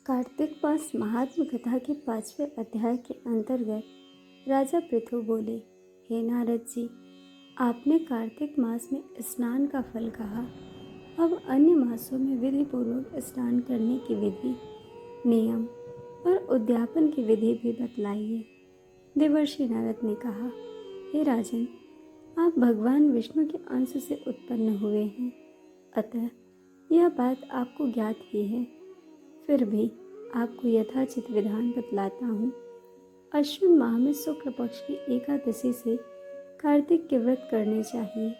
कार्तिक मास महात्म कथा के 5वें अध्याय के अंतर्गत राजा पृथु बोले, हे नारद जी, आपने कार्तिक मास में स्नान का फल कहा। अब अन्य मासों में विधि पूर्वक स्नान करने की विधि, नियम और उद्यापन की विधि भी बतलाइए। देवर्षि नारद ने कहा, हे राजन, आप भगवान विष्णु के अंश से उत्पन्न हुए हैं, अतः यह बात आपको ज्ञात ही है। फिर भी आपको यथाचित विधान बतलाता हूँ। अश्विन माह में शुक्ल पक्ष की एकादशी से कार्तिक के व्रत करने चाहिए।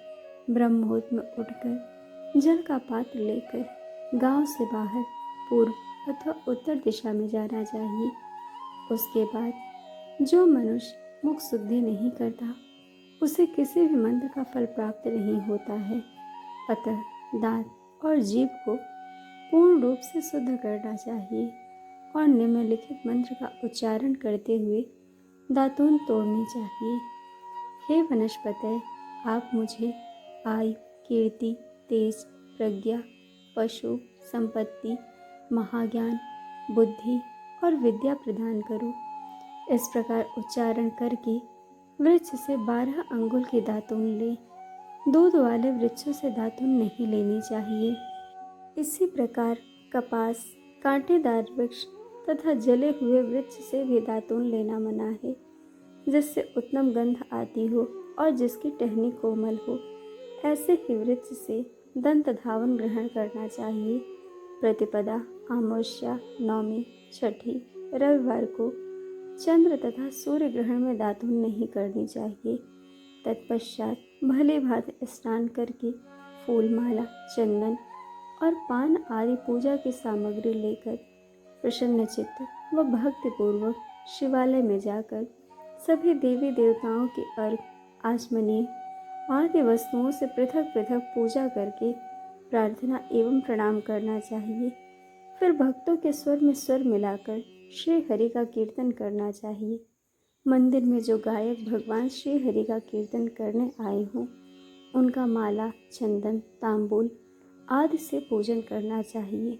ब्रह्म मुहूर्त में उठकर जल का पात्र लेकर गांव से बाहर पूर्व अथवा उत्तर दिशा में जाना चाहिए। उसके बाद जो मनुष्य मुख शुद्धि नहीं करता, उसे किसी भी मंत्र का फल प्राप्त नहीं होता है। अतः दांत और जीभ को पूर्ण रूप से शुद्ध करना चाहिए और निम्नलिखित मंत्र का उच्चारण करते हुए दातून तोड़नी चाहिए। हे वनस्पतय, आप मुझे आयु, कीर्ति, तेज, प्रज्ञा, पशु, संपत्ति, महाज्ञान, बुद्धि और विद्या प्रदान करो। इस प्रकार उच्चारण करके वृक्ष से 12 अंगुल की दातून ले। दूध वाले वृक्षों से दातून नहीं लेनी चाहिए। इसी प्रकार कपास, कांटेदार वृक्ष तथा जले हुए वृक्ष से भी दातून लेना मना है, जिससे उत्तम गंध आती हो और जिसकी टहनी कोमल हो। ऐसे ही वृक्ष से दंत धावन ग्रहण करना चाहिए। प्रतिपदा, अमावस्या, नवमी, छठी, रविवार को चंद्र तथा सूर्य ग्रहण में दातून नहीं करनी चाहिए। तत्पश्चात भली भांति स्नान करके फूलमाला, चंदन और पान आदि पूजा की सामग्री लेकर प्रसन्न चित्त व भक्तिपूर्वक शिवालय में जाकर सभी देवी देवताओं के अर्घ, आचमनीय आदि वस्तुओं से पृथक पृथक पूजा करके प्रार्थना एवं प्रणाम करना चाहिए। फिर भक्तों के स्वर में स्वर मिलाकर श्री हरि का कीर्तन करना चाहिए। मंदिर में जो गायक भगवान श्री हरि का कीर्तन करने आए हों, उनका माला, चंदन, तांबूल आदि से पूजन करना चाहिए,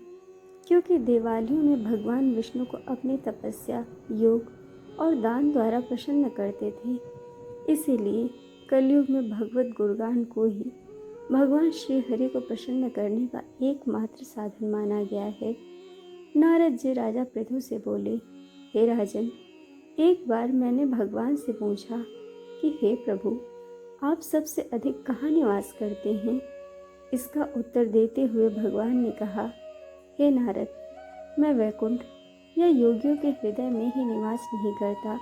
क्योंकि देवालयों में भगवान विष्णु को अपनी तपस्या, योग और दान द्वारा प्रसन्न करते थे। इसीलिए कलयुग में भगवत गुणगान को ही भगवान श्री हरि को प्रसन्न करने का एकमात्र साधन माना गया है। नारद जी राजा पृथु से बोले, हे राजन, एक बार मैंने भगवान से पूछा कि हे प्रभु, आप सबसे अधिक कहाँ निवास करते हैं? इसका उत्तर देते हुए भगवान ने कहा, हे नारद, मैं वैकुंठ या योगियों के हृदय में ही निवास नहीं करता,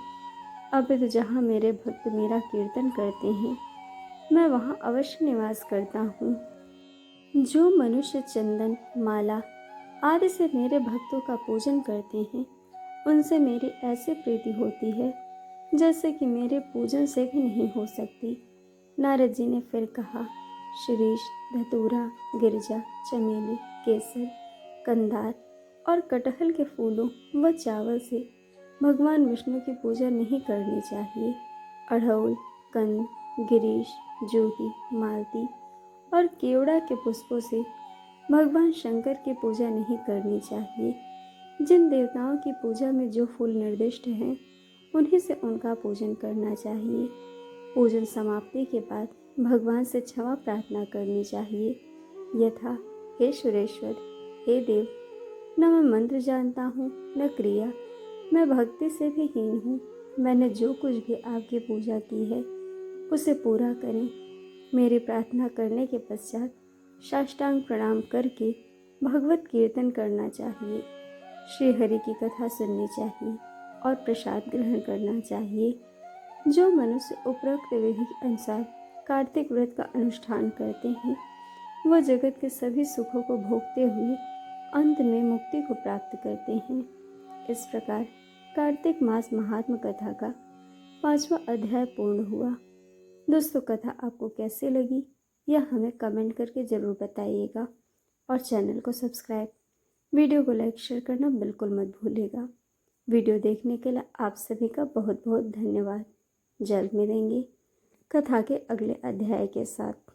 अपितु जहाँ मेरे भक्त मेरा कीर्तन करते हैं, मैं वहाँ अवश्य निवास करता हूँ। जो मनुष्य चंदन, माला आदि से मेरे भक्तों का पूजन करते हैं, उनसे मेरी ऐसी प्रीति होती है जैसे कि मेरे पूजन से भी नहीं हो सकती। नारद जी ने फिर कहा, शिरीष, धतूरा, गिरजा, चमेली, केसर, कंदार और कटहल के फूलों व चावल से भगवान विष्णु की पूजा नहीं करनी चाहिए। अड़हुल, कंद, गिरीश, जूही, मालती और केवड़ा के पुष्पों से भगवान शंकर की पूजा नहीं करनी चाहिए। जिन देवताओं की पूजा में जो फूल निर्दिष्ट हैं, उन्हीं से उनका पूजन करना चाहिए। पूजन समाप्ति के बाद भगवान से क्षमा प्रार्थना करनी चाहिए, यथा, हे सुरेश्वर, हे देव, न मैं मंत्र जानता हूँ न क्रिया, मैं भक्ति से भी हीन हूँ। मैंने जो कुछ भी आपकी पूजा की है उसे पूरा करें। मेरी प्रार्थना करने के पश्चात साष्टांग प्रणाम करके भगवत कीर्तन करना चाहिए, श्री हरि की कथा सुननी चाहिए और प्रसाद ग्रहण करना चाहिए। जो मनुष्य उपरोक्त विधि के अनुसार कार्तिक व्रत का अनुष्ठान करते हैं, वह जगत के सभी सुखों को भोगते हुए अंत में मुक्ति को प्राप्त करते हैं। इस प्रकार कार्तिक मास महात्म कथा का 5वां अध्याय पूर्ण हुआ। दोस्तों, कथा आपको कैसी लगी यह हमें कमेंट करके ज़रूर बताइएगा और चैनल को सब्सक्राइब, वीडियो को लाइक शेयर करना बिल्कुल मत भूलिएगा। वीडियो देखने के लिए आप सभी का बहुत बहुत धन्यवाद। जल्द मिलेंगे कथा के अगले अध्याय के साथ।